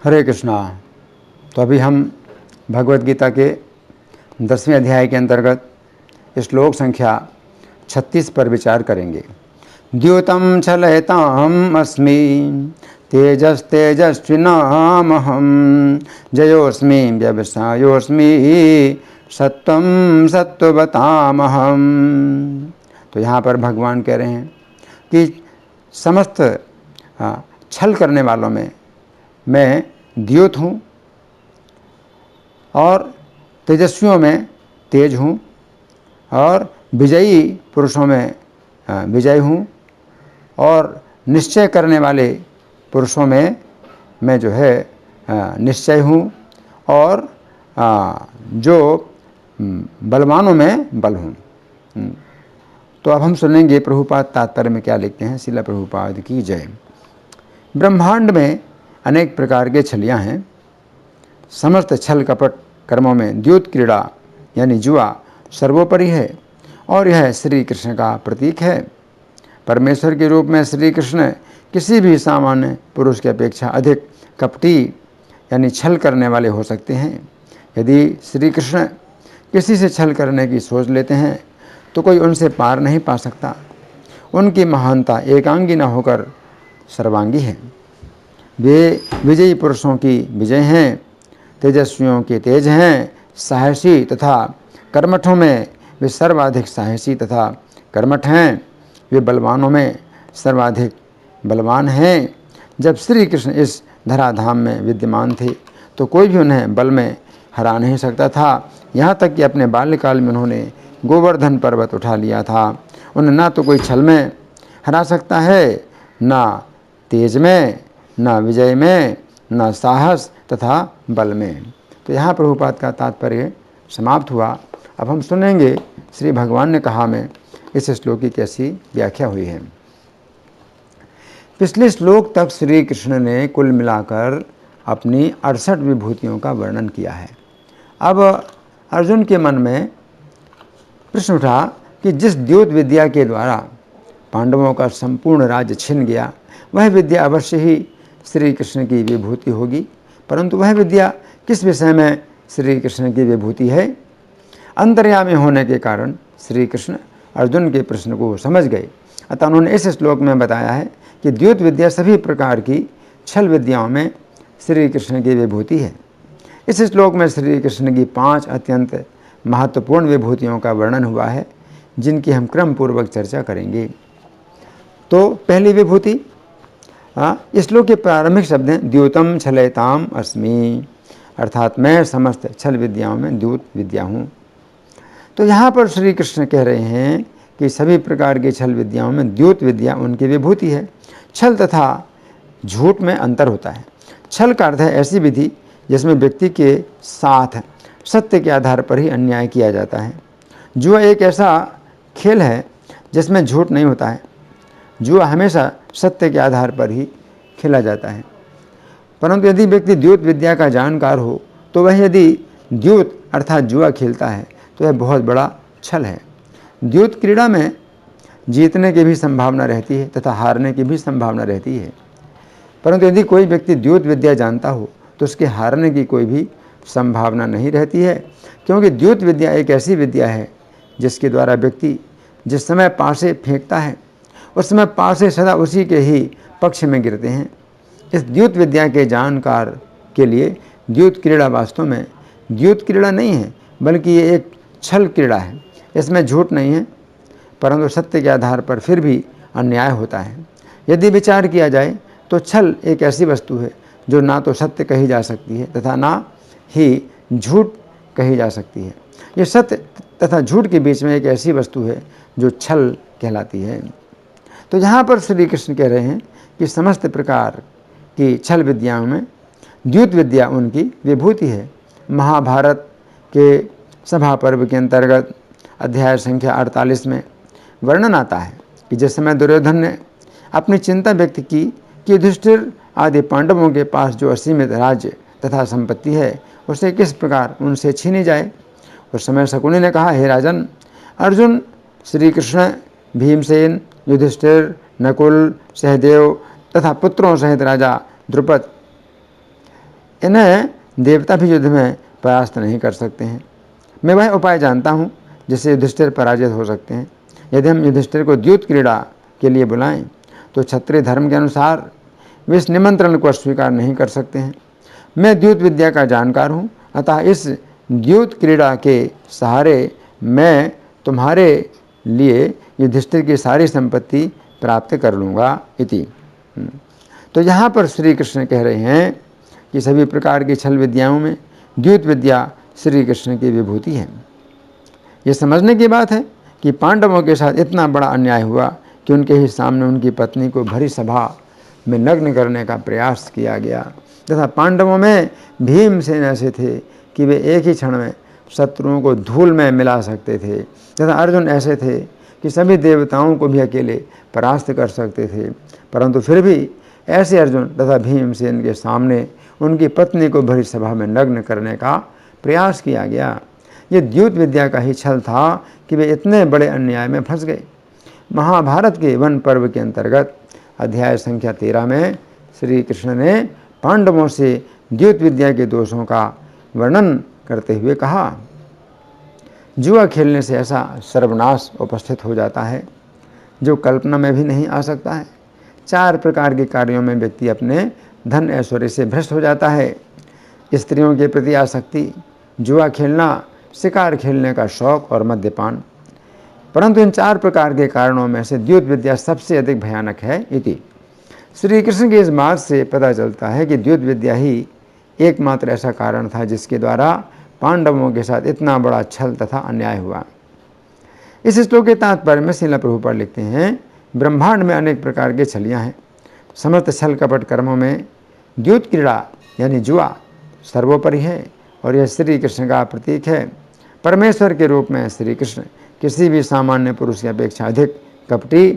हरे कृष्णा। तो अभी हम भगवद गीता के 10वें अध्याय के अंतर्गत श्लोक संख्या 36 पर विचार करेंगे। द्यूतं छलयताम् अस्मि तेजस्तेजस्विनामहं जयोऽस्मि व्यवसायोऽस्मि सत्वं सत्ववतामहं। तो यहाँ पर भगवान कह रहे हैं कि समस्त छल करने वालों में मैं द्योत हूँ और तेजस्वियों में तेज हूँ और विजयी पुरुषों में विजय हूँ और निश्चय करने वाले पुरुषों में मैं जो है निश्चय हूँ और जो बलवानों में बल हूँ। तो अब हम सुनेंगे प्रभुपाद तात्पर्य में क्या लिखते हैं। श्रील प्रभुपाद की जय। ब्रह्मांड में अनेक प्रकार के छलियाँ हैं। समस्त छल कपट कर्मों में द्यूत क्रीड़ा यानी जुआ सर्वोपरि है और यह श्री कृष्ण का प्रतीक है। परमेश्वर के रूप में श्री कृष्ण किसी भी सामान्य पुरुष की अपेक्षा अधिक कपटी यानी छल करने वाले हो सकते हैं। यदि श्री कृष्ण किसी से छल करने की सोच लेते हैं तो कोई उनसे पार नहीं पा सकता। उनकी महानता एकांगी न होकर सर्वांगी है। वे विजयी पुरुषों की विजय हैं, तेजस्वियों के तेज हैं, साहसी तथा कर्मठों में वे सर्वाधिक साहसी तथा कर्मठ हैं। वे बलवानों में सर्वाधिक बलवान हैं। जब श्री कृष्ण इस धराधाम में विद्यमान थे तो कोई भी उन्हें बल में हरा नहीं सकता था। यहाँ तक कि अपने बाल्यकाल में उन्होंने गोवर्धन पर्वत उठा लिया था। उन्हें ना तो कोई छल में हरा सकता है, ना तेज में, ना विजय में, ना साहस तथा बल में। तो यहाँ प्रभुपाद का तात्पर्य समाप्त हुआ। अब हम सुनेंगे श्री भगवान ने कहा में इस श्लोक की कैसी व्याख्या हुई है। पिछले श्लोक तक श्री कृष्ण ने कुल मिलाकर अपनी 68 विभूतियों का वर्णन किया है। अब अर्जुन के मन में प्रश्न उठा कि जिस द्योत विद्या के द्वारा पांडवों का संपूर्ण राज्य छिन गया, वह विद्या अवश्य ही श्री कृष्ण की विभूति होगी, परंतु वह विद्या किस विषय में श्री कृष्ण की विभूति है। अंतर्यामी होने के कारण श्री कृष्ण अर्जुन के प्रश्न को समझ गए। अतः उन्होंने इस श्लोक में बताया है कि द्योत विद्या सभी प्रकार की छल विद्याओं में श्री कृष्ण की विभूति है। इस श्लोक में श्री कृष्ण की 5 अत्यंत महत्वपूर्ण विभूतियों का वर्णन हुआ है, जिनकी हम क्रम पूर्वक चर्चा करेंगे। तो पहली विभूति, इस श्लोक के प्रारंभिक शब्द हैं द्यूतम छलयताम अस्मि, अर्थात मैं समस्त छल विद्याओं में द्यूत विद्या हूँ। तो यहाँ पर श्री कृष्ण कह रहे हैं कि सभी प्रकार की छल विद्याओं में द्यूत विद्या उनकी विभूति है। छल तथा झूठ में अंतर होता है। छल का अर्थ है ऐसी विधि जिसमें व्यक्ति के साथ सत्य के आधार पर ही अन्याय किया जाता है। जुआ एक ऐसा खेल है जिसमें झूठ नहीं होता है। जुआ हमेशा सत्य के आधार पर ही खेला जाता है। परंतु यदि व्यक्ति द्यूत विद्या का जानकार हो तो वह यदि द्यूत अर्थात जुआ खेलता है तो यह बहुत बड़ा छल है। द्यूत क्रीड़ा में जीतने की भी संभावना रहती है तथा हारने की भी संभावना रहती है। परंतु यदि कोई व्यक्ति द्यूत विद्या जानता हो तो उसके हारने की कोई भी संभावना नहीं रहती है, क्योंकि द्यूत विद्या एक ऐसी विद्या है जिसके द्वारा व्यक्ति जिस समय पासे फेंकता है उस समय पासे सदा उसी के ही पक्ष में गिरते हैं। इस द्यूत विद्या के जानकार के लिए द्यूत क्रीड़ा वास्तव में द्यूत क्रीड़ा नहीं है, बल्कि ये एक छल क्रीड़ा है। इसमें झूठ नहीं है, परंतु सत्य के आधार पर फिर भी अन्याय होता है। यदि विचार किया जाए तो छल एक ऐसी वस्तु है जो ना तो सत्य कही जा सकती है तथा ना ही झूठ कही जा सकती है। ये सत्य तथा झूठ के बीच में एक ऐसी वस्तु है जो छल कहलाती है। तो यहाँ पर श्री कृष्ण कह रहे हैं कि समस्त प्रकार की छल विद्याओं में द्यूत विद्या उनकी विभूति है। महाभारत के सभा पर्व के अंतर्गत अध्याय संख्या 48 में वर्णन आता है कि जिस समय दुर्योधन ने अपनी चिंता व्यक्त की कि युधिष्ठिर आदि पांडवों के पास जो असीमित राज्य तथा संपत्ति है उसे किस प्रकार उनसे छीनी जाए, उस समय शकुनी ने कहा, हे राजन, अर्जुन, श्री कृष्ण, भीमसेन, युधिष्ठिर, नकुल, सहदेव तथा पुत्रों सहित राजा द्रुपद इन्हें देवता भी युद्ध में परास्त नहीं कर सकते हैं। मैं वह उपाय जानता हूँ जिससे युधिष्ठिर पराजित हो सकते हैं। यदि हम युधिष्ठिर को द्यूत क्रीड़ा के लिए बुलाएं तो क्षत्रिय धर्म के अनुसार वे इस निमंत्रण को अस्वीकार नहीं कर सकते हैं। मैं द्यूत विद्या का जानकार हूँ, अतः इस द्यूत क्रीड़ा के सहारे मैं तुम्हारे लिए युधिष्ठिर की सारी संपत्ति प्राप्त कर लूँगा इति। तो यहाँ पर श्री कृष्ण कह रहे हैं कि सभी प्रकार की छल विद्याओं में द्यूत विद्या श्री कृष्ण की विभूति है। ये समझने की बात है कि पांडवों के साथ इतना बड़ा अन्याय हुआ कि उनके ही सामने उनकी पत्नी को भरी सभा में नग्न करने का प्रयास किया गया, तथा पांडवों में भीमसेन ऐसे थे कि वे एक ही क्षण में शत्रुओं को धूल में मिला सकते थे, तथा अर्जुन ऐसे थे कि सभी देवताओं को भी अकेले परास्त कर सकते थे। परंतु फिर भी ऐसे अर्जुन तथा भीमसेन के सामने उनकी पत्नी को भरी सभा में नग्न करने का प्रयास किया गया। ये द्यूत विद्या का ही छल था कि वे इतने बड़े अन्याय में फंस गए। महाभारत के वन पर्व के अंतर्गत अध्याय संख्या 13 में श्री कृष्ण ने पांडवों से द्यूत विद्या के दोषों का वर्णन करते हुए कहा, जुआ खेलने से ऐसा सर्वनाश उपस्थित हो जाता है जो कल्पना में भी नहीं आ सकता है। 4 प्रकार के कार्यों में व्यक्ति अपने धन ऐश्वर्य से भ्रष्ट हो जाता है। स्त्रियों के प्रति आसक्ति, जुआ खेलना, शिकार खेलने का शौक और मद्यपान। परंतु इन 4 प्रकार के कारणों में से द्यूत विद्या सबसे अधिक भयानक है इति। श्री कृष्ण की इस बात से पता चलता है कि द्यूत विद्या ही एकमात्र ऐसा कारण था जिसके द्वारा पांडवों के साथ इतना बड़ा छल तथा अन्याय हुआ। इस श्लोक के तात्पर्य में श्रील प्रभुपाद लिखते हैं, ब्रह्मांड में अनेक प्रकार के छलियाँ हैं। समस्त छल कपट कर्मों में द्यूत क्रीड़ा यानी जुआ सर्वोपरि है और यह श्री कृष्ण का प्रतीक है। परमेश्वर के रूप में श्री कृष्ण किसी भी सामान्य पुरुष की अपेक्षा अधिक कपटी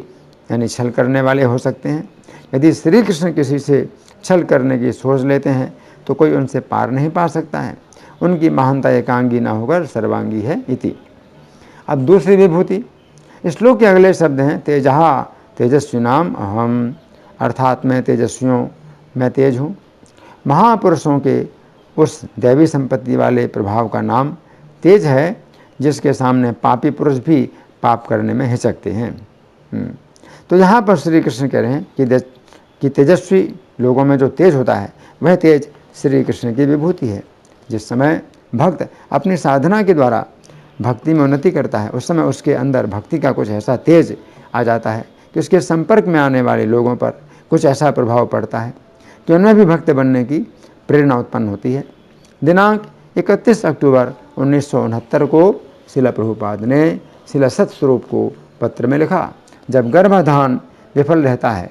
यानी छल करने वाले हो सकते हैं। यदि श्री कृष्ण किसी से छल करने की सोच लेते हैं तो कोई उनसे पार नहीं पा सकता है। उनकी महानता एकांगी न होकर सर्वांगी है इति। अब दूसरी विभूति, श्लोक के अगले शब्द हैं तेजहा तेजस्विनाम अहम, अर्थात मैं तेजस्वियों मैं तेज हूँ। महापुरुषों के उस दैवी संपत्ति वाले प्रभाव का नाम तेज है जिसके सामने पापी पुरुष भी पाप करने में हिचकते हैं। तो यहाँ पर श्री कृष्ण कह रहे हैं कि तेजस्वी लोगों में जो तेज होता है वह तेज श्री कृष्ण की विभूति है। जिस समय भक्त अपनी साधना के द्वारा भक्ति में उन्नति करता है उस समय उसके अंदर भक्ति का कुछ ऐसा तेज आ जाता है कि उसके संपर्क में आने वाले लोगों पर कुछ ऐसा प्रभाव पड़ता है कि उनमें भी भक्त बनने की प्रेरणा उत्पन्न होती है। दिनांक 31 अक्टूबर 1969 को श्रील प्रभुपाद ने श्रील सतस्वरूप को पत्र में लिखा, जब गर्भाधान विफल रहता है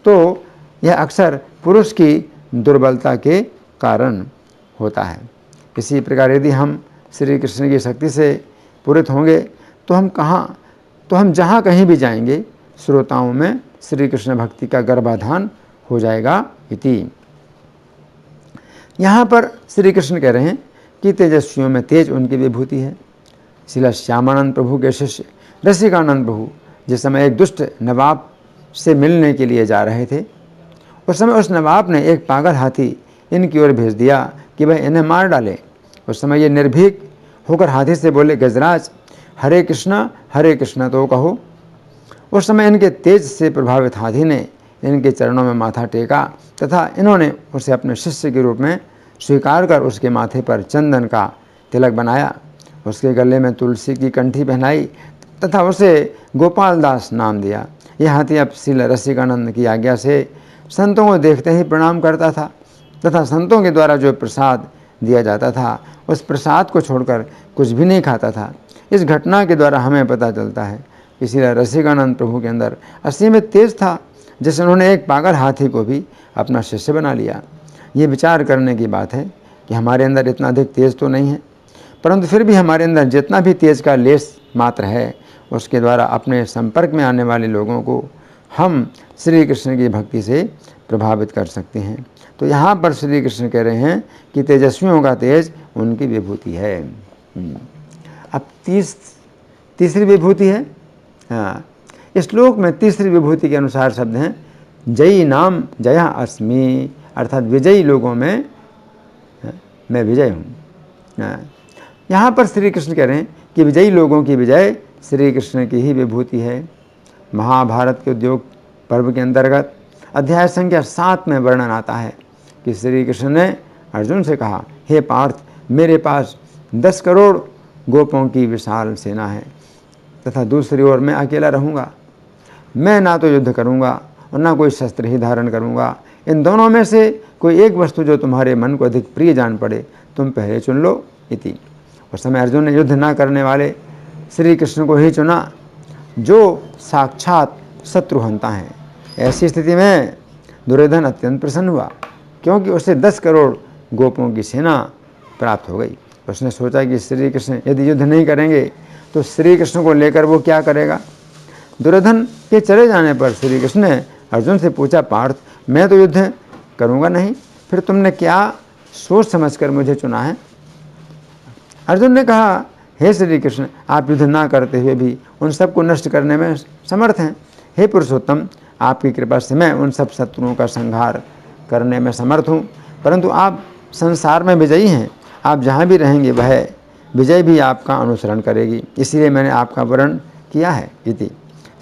तो यह अक्सर पुरुष की दुर्बलता के कारण होता है। इसी प्रकार यदि हम श्री कृष्ण की शक्ति से पूरित होंगे तो हम जहाँ कहीं भी जाएंगे श्रोताओं में श्री कृष्ण भक्ति का गर्भाधान हो जाएगा इति। यहाँ पर श्री कृष्ण कह रहे हैं कि तेजस्वियों में तेज उनकी विभूति है। श्रील श्यामानंद प्रभु के शिष्य रसिकानंद प्रभु जिस समय एक दुष्ट नवाब से मिलने के लिए जा रहे थे उस समय उस नवाब ने एक पागल हाथी इनकी ओर भेज दिया कि वह इन्हें मार डाले। उस समय ये निर्भीक होकर हाथी से बोले, गजराज हरे कृष्णा तो कहो। उस समय इनके तेज से प्रभावित हाथी ने इनके चरणों में माथा टेका तथा इन्होंने उसे अपने शिष्य के रूप में स्वीकार कर उसके माथे पर चंदन का तिलक बनाया, उसके गले में तुलसी की कंठी पहनाई तथा उसे गोपाल दास नाम दिया। यह हाथी अब श्रील रसिकानंद की आज्ञा से संतों को देखते ही प्रणाम करता था तथा संतों के द्वारा जो प्रसाद दिया जाता था उस प्रसाद को छोड़कर कुछ भी नहीं खाता था। इस घटना के द्वारा हमें पता चलता है कि श्रील रसिकानंद प्रभु के अंदर असीमित तेज था जिससे उन्होंने एक पागल हाथी को भी अपना शिष्य बना लिया। ये विचार करने की बात है कि हमारे अंदर इतना अधिक तेज तो नहीं है, परंतु फिर भी हमारे अंदर जितना भी तेज का लेस मात्र है उसके द्वारा अपने संपर्क में आने वाले लोगों को हम श्री कृष्ण की भक्ति से प्रभावित कर सकते हैं। तो यहाँ पर श्री कृष्ण कह रहे हैं कि तेजस्वियों का तेज उनकी विभूति है। अब तीसरी विभूति है। हाँ, इस श्लोक में तीसरी विभूति के अनुसार शब्द हैं जयी नाम जया अस्मि, अर्थात विजयी लोगों में मैं विजय हूँ। यहाँ पर श्री कृष्ण कह रहे हैं कि विजयी लोगों की विजय श्री कृष्ण की ही विभूति है। महाभारत के उद्योग पर्व के अंतर्गत अध्याय संख्या 7 में वर्णन आता है कि श्री कृष्ण ने अर्जुन से कहा, हे पार्थ, मेरे पास 10 करोड़ गोपों की विशाल सेना है तथा दूसरी ओर मैं अकेला रहूँगा। मैं ना तो युद्ध करूँगा और ना कोई शस्त्र ही धारण करूँगा। इन दोनों में से कोई एक वस्तु जो तुम्हारे मन को अधिक प्रिय जान पड़े तुम पहले चुन लो। इति। उस समय अर्जुन ने युद्ध न करने वाले श्री कृष्ण को ही चुना, जो साक्षात शत्रुहंता हैं। ऐसी स्थिति में दुर्योधन अत्यंत प्रसन्न हुआ, क्योंकि उसे 10 करोड़ गोपों की सेना प्राप्त हो गई। उसने सोचा कि श्री कृष्ण यदि युद्ध नहीं करेंगे तो श्री कृष्ण को लेकर वो क्या करेगा। दुर्योधन के चले जाने पर श्री कृष्ण ने अर्जुन से पूछा, पार्थ, मैं तो युद्ध करूँगा नहीं, फिर तुमने क्या सोच समझकर मुझे चुना है। अर्जुन ने कहा, हे श्री कृष्ण, आप युद्ध ना करते हुए भी उन सबको नष्ट करने में समर्थ हैं। हे पुरुषोत्तम, आपकी कृपा से मैं उन सब शत्रुओं का संहार करने में समर्थ हूँ, परंतु आप संसार में विजयी हैं। आप जहाँ भी रहेंगे वह विजय भी आपका अनुसरण करेगी, इसलिए मैंने आपका वर्ण किया है। इति।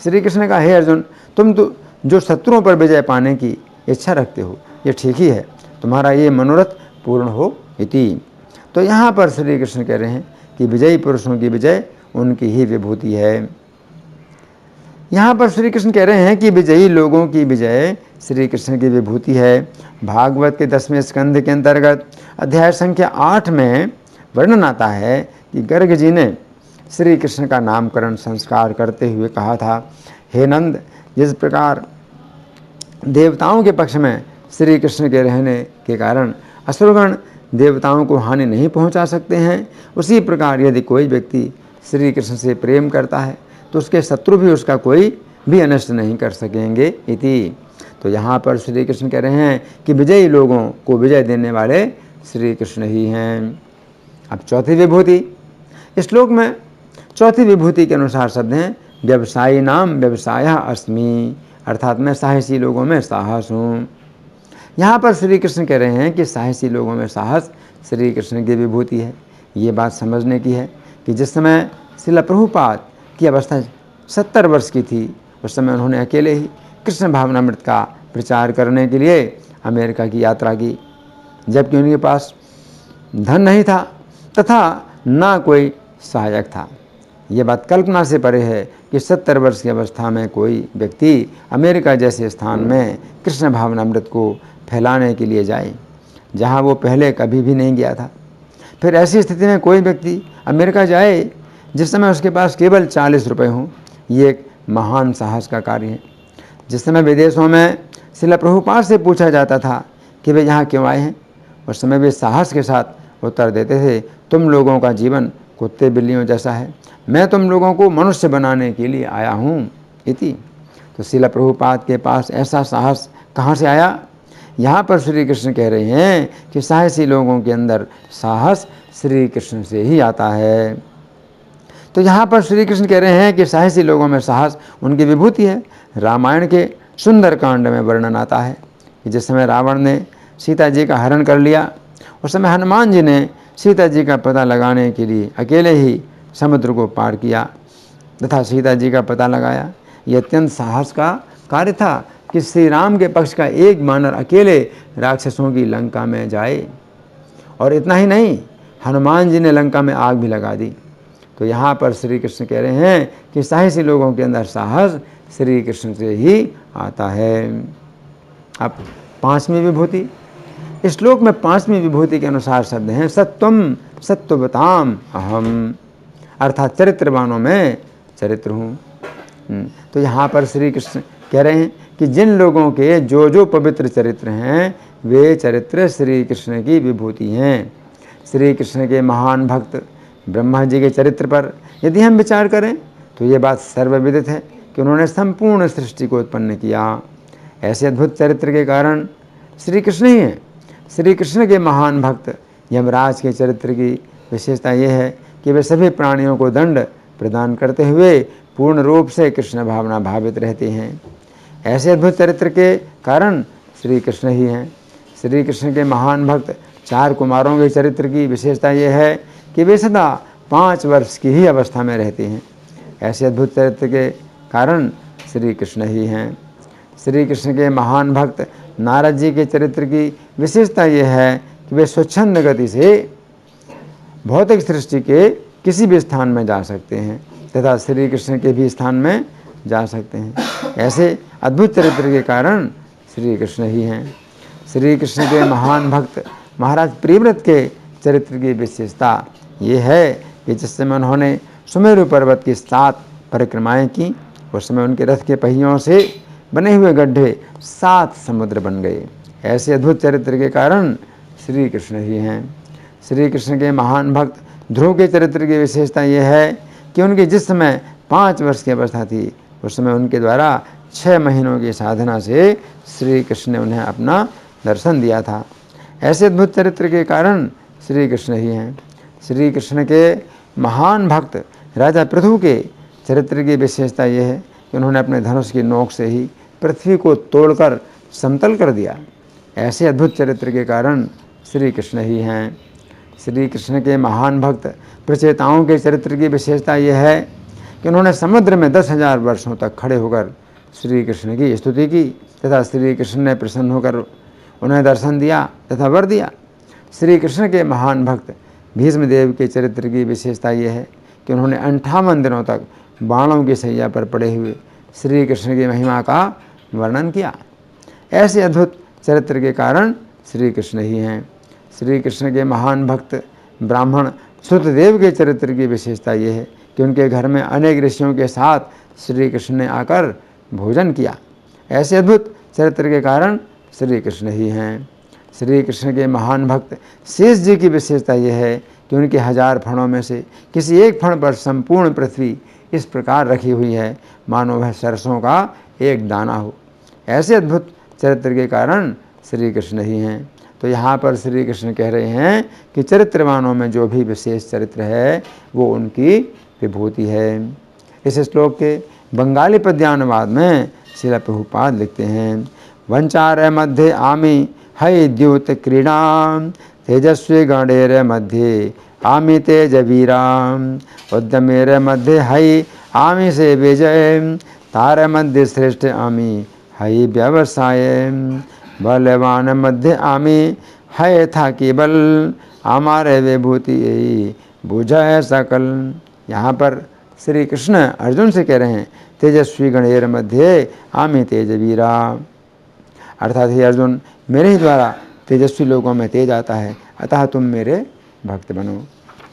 श्री कृष्ण ने कहा, हे अर्जुन, तुम तो जो शत्रुओं पर विजय पाने की इच्छा रखते हो, ये ठीक ही है, तुम्हारा ये मनोरथ पूर्ण हो। इति। तो यहाँ पर श्री कृष्ण कह रहे हैं कि विजयी पुरुषों की विजय उनकी ही विभूति है। यहाँ पर श्री कृष्ण कह रहे हैं कि विजयी लोगों की विजय श्री कृष्ण की विभूति है। भागवत के 10वें स्कंध के अंतर्गत अध्याय संख्या 8 में वर्णन आता है कि गर्ग जी ने श्री कृष्ण का नामकरण संस्कार करते हुए कहा था, हे नंद, जिस प्रकार देवताओं के पक्ष में श्री कृष्ण के रहने के कारण असुरगण देवताओं को हानि नहीं पहुंचा सकते हैं, उसी प्रकार यदि कोई व्यक्ति श्री कृष्ण से प्रेम करता है तो उसके शत्रु भी उसका कोई भी अनिष्ट नहीं कर सकेंगे। इति। तो यहाँ पर श्री कृष्ण कह रहे हैं कि विजयी लोगों को विजय देने वाले श्री कृष्ण ही हैं। अब चौथी विभूति, इस श्लोक में चौथी विभूति के अनुसार शब्द हैं, व्यवसायी नाम व्यवसाय अस्मि, अर्थात मैं साहसी लोगों में साहस हूँ। यहाँ पर श्री कृष्ण कह रहे हैं कि साहसी लोगों में साहस श्री कृष्ण की विभूति है। ये बात समझने की है कि जिस समय श्रील प्रभुपाद की अवस्था 70 वर्ष की थी, उस समय उन्होंने अकेले ही कृष्ण भावनामृत का प्रचार करने के लिए अमेरिका की यात्रा की, जबकि उनके पास धन नहीं था तथा ना कोई सहायक था। ये बात कल्पना से परे है कि 70 वर्ष की अवस्था में कोई व्यक्ति अमेरिका जैसे स्थान में कृष्ण भावनामृत को फैलाने के लिए जाए, जहाँ वो पहले कभी भी नहीं गया था। फिर ऐसी स्थिति में कोई व्यक्ति अमेरिका जाए जिस समय उसके पास केवल 40 रुपये हों, ये एक महान साहस का कार्य है। जिस समय विदेशों में श्रील प्रभुपाद से पूछा जाता था कि वे यहाँ क्यों आए हैं, उस समय वे साहस के साथ उत्तर देते थे, तुम लोगों का जीवन कुत्ते बिल्लियों जैसा है, मैं तुम लोगों को मनुष्य बनाने के लिए आया हूँ। इति। तो श्रील प्रभुपाद के पास ऐसा साहस कहाँ से आया। यहाँ पर श्री कृष्ण कह रहे हैं कि साहसी लोगों के अंदर साहस श्री कृष्ण से ही आता है। तो यहाँ पर श्री कृष्ण कह रहे हैं कि साहसी लोगों में साहस उनकी विभूति है। रामायण के सुंदर कांड में वर्णन आता है कि जिस समय रावण ने सीता जी का हरण कर लिया, उस समय हनुमान जी ने सीता जी का पता लगाने के लिए अकेले ही समुद्र को पार किया तथा सीता जी का पता लगाया। ये अत्यंत साहस का कार्य था कि श्री राम के पक्ष का एक वानर अकेले राक्षसों की लंका में जाए, और इतना ही नहीं, हनुमान जी ने लंका में आग भी लगा दी। तो यहाँ पर श्री कृष्ण कह रहे हैं कि साहसी लोगों के अंदर साहस श्री कृष्ण से ही आता है। अब 5वीं विभूति, इस श्लोक में 5वीं विभूति के अनुसार शब्द हैं, सत्वम सत्ववताम अहम, अर्थात चरित्रवानों में चरित्र हूँ। तो यहाँ पर श्री कृष्ण कह रहे हैं कि जिन लोगों के जो जो पवित्र चरित्र हैं वे चरित्र श्री कृष्ण की विभूति हैं। श्री कृष्ण के महान भक्त ब्रह्मा जी के चरित्र पर यदि हम विचार करें तो ये बात सर्वविदित है कि उन्होंने संपूर्ण सृष्टि को उत्पन्न किया। ऐसे अद्भुत चरित्र के कारण श्री कृष्ण ही हैं। श्री कृष्ण के महान भक्त यमराज के चरित्र की विशेषता ये है कि वे सभी प्राणियों को दंड प्रदान करते हुए पूर्ण रूप से कृष्ण भावना भावित रहते हैं। ऐसे अद्भुत चरित्र के कारण श्री कृष्ण ही हैं। श्री कृष्ण के महान भक्त 4 कुमारों के चरित्र की विशेषता ये है कि वे सदा 5 वर्ष की ही अवस्था में रहते हैं। ऐसे अद्भुत चरित्र के कारण श्री कृष्ण ही हैं। श्री कृष्ण के महान भक्त नारद जी के चरित्र की विशेषता यह है कि वे स्वच्छंद गति से भौतिक सृष्टि के किसी भी स्थान में जा सकते हैं तथा श्री कृष्ण के भी स्थान में जा सकते हैं। ऐसे अद्भुत चरित्र के कारण श्री कृष्ण ही हैं। श्री कृष्ण के महान भक्त महाराज प्रियव्रत के चरित्र की विशेषता ये है कि जिस समय उन्होंने सुमेरु पर्वत की 7 परिक्रमाएं की, उस समय उनके रथ के पहियों से बने हुए गड्ढे 7 समुद्र बन गए। ऐसे अद्भुत चरित्र के कारण श्री कृष्ण ही हैं। श्री कृष्ण के महान भक्त ध्रुव के चरित्र की विशेषता यह है कि उनकी जिस समय 5 वर्ष की अवस्था थी, उस समय उनके द्वारा 6 महीनों की साधना से श्री कृष्ण ने उन्हें अपना दर्शन दिया था। ऐसे अद्भुत चरित्र के कारण श्री कृष्ण ही हैं। श्री कृष्ण के महान भक्त राजा पृथु के चरित्र की विशेषता यह है कि उन्होंने अपने धनुष की नोक से ही पृथ्वी को तोड़कर समतल कर दिया। ऐसे अद्भुत चरित्र के कारण श्री कृष्ण ही हैं। श्री कृष्ण के महान भक्त प्रचेताओं के चरित्र की विशेषता यह है कि उन्होंने समुद्र में 10,000 वर्षों तक खड़े होकर श्री कृष्ण की स्तुति की तथा श्री कृष्ण ने प्रसन्न होकर उन्हें दर्शन दिया तथा वर दिया। श्री कृष्ण के महान भक्त भीष्मदेव के चरित्र की विशेषता यह है कि उन्होंने 58 दिनों तक बाणों की सैया पर पड़े हुए श्री कृष्ण की महिमा का वर्णन किया। ऐसे अद्भुत चरित्र के कारण श्री कृष्ण ही हैं। श्री कृष्ण के महान भक्त ब्राह्मण श्रुतदेव के चरित्र की विशेषता यह है कि उनके घर में अनेक ऋषियों के साथ श्री कृष्ण ने आकर भोजन किया। ऐसे अद्भुत चरित्र के कारण श्री कृष्ण ही हैं। श्री कृष्ण के महान भक्त शेष जी की विशेषता यह है कि उनके 1000 फणों में से किसी एक फण पर संपूर्ण पृथ्वी इस प्रकार रखी हुई है मानो वह सरसों का एक दाना हो। ऐसे अद्भुत चरित्र के कारण श्री कृष्ण ही हैं। तो यहाँ पर श्री कृष्ण कह रहे हैं कि चरित्रवानों में जो भी विशेष चरित्र है वो उनकी विभूति है। इस श्लोक के बंगाली पद्यानुवाद में श्रील प्रभुपाद लिखते हैं, वंचार मध्ये आमी हई द्यूत क्रीडाम तेजस्वी गणेर मध्ये आमी तेजवीराम उद्यमेर मध्ये हई आमी से विजय तार मध्य श्रेष्ठ आमी हई व्यवसाय बलवान मध्य आमी है था केवल हमारे विभूति यही बुझाए सकल। यहाँ पर श्री कृष्ण अर्जुन से कह रहे हैं, तेजस्वी गणेर मध्य आमी तेजवीरा, अर्थात हे अर्जुन मेरे ही द्वारा तेजस्वी लोगों में तेज आता है, अतः तुम मेरे भक्त बनो।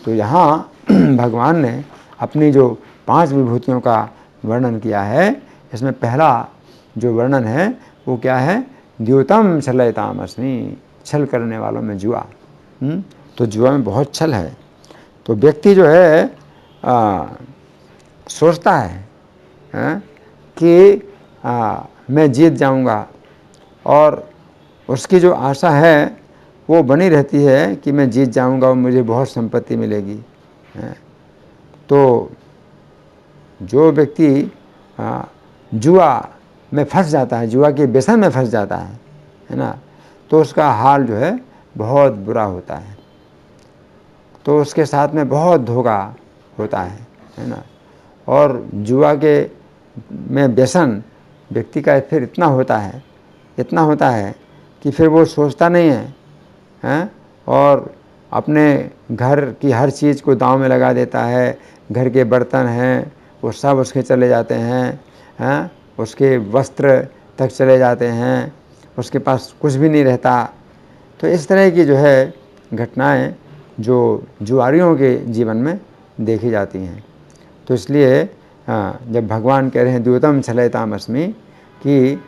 तो यहाँ भगवान ने अपनी जो 5 विभूतियों का वर्णन किया है, इसमें पहला जो वर्णन है वो क्या है, द्योतम छलयताम अस्मि, छल करने वालों में जुआ। तो जुआ में बहुत छल है। तो व्यक्ति जो है सोचता है कि मैं जीत जाऊंगा और उसकी जो आशा है वो बनी रहती है कि मैं जीत जाऊंगा और मुझे बहुत संपत्ति मिलेगी। तो जो व्यक्ति जुआ में फंस जाता है, जुआ के व्यसन में फंस जाता है ना, तो उसका हाल जो है बहुत बुरा होता है। तो उसके साथ में बहुत धोखा होता है ना। और जुआ के में व्यसन व्यक्ति का फिर इतना होता है कि फिर वो सोचता नहीं है और अपने घर की हर चीज़ को दांव में लगा देता है। घर के बर्तन हैं वो सब उसके चले जाते हैं, उसके वस्त्र तक चले जाते हैं, उसके पास कुछ भी नहीं रहता। तो इस तरह की जो है घटनाएं जो जुआरियों के जीवन में देखी जाती हैं। तो इसलिए जब भगवान कह रहे हैं द्योतम छलयताम अस्मि कि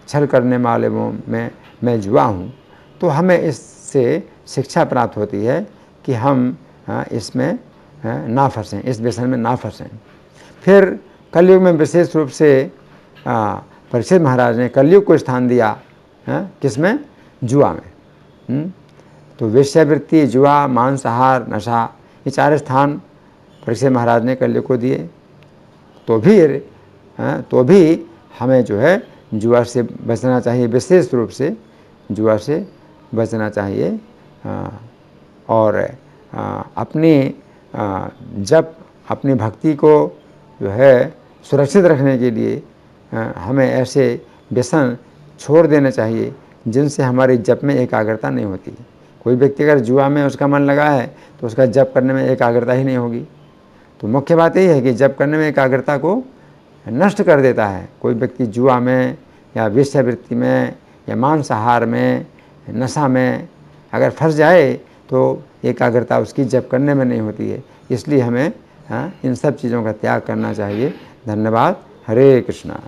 छल करने वाले वो मैं जुआ हूँ, तो हमें इससे शिक्षा प्राप्त होती है कि हम इसमें ना फंसें, इस व्यसन में ना फंसें। फिर कलयुग में विशेष रूप से परीक्षित महाराज ने कलयुग को स्थान दिया किसमें, जुआ में। तो वेश्यावृत्ति, जुआ, मांसाहार, नशा, ये 4 स्थान परीक्षित महाराज ने कलयुग को दिए। तो भी हमें जो है जुआ से बचना चाहिए, विशेष रूप से जुआ से बचना चाहिए। और जब अपनी भक्ति को जो है सुरक्षित रखने के लिए हमें ऐसे व्यसन छोड़ देना चाहिए जिनसे हमारी जप में एकाग्रता नहीं होती। कोई व्यक्ति अगर जुआ में उसका मन लगा है तो उसका जप करने में एकाग्रता ही नहीं होगी। तो मुख्य बात यही है कि जप करने में एकाग्रता को नष्ट कर देता है। कोई व्यक्ति जुआ में या वेश्यावृत्ति में या मांसाहार में, नशा में अगर फंस जाए तो एकाग्रता उसकी जप करने में नहीं होती है। इसलिए हमें इन सब चीज़ों का त्याग करना चाहिए। धन्यवाद। हरे कृष्णा।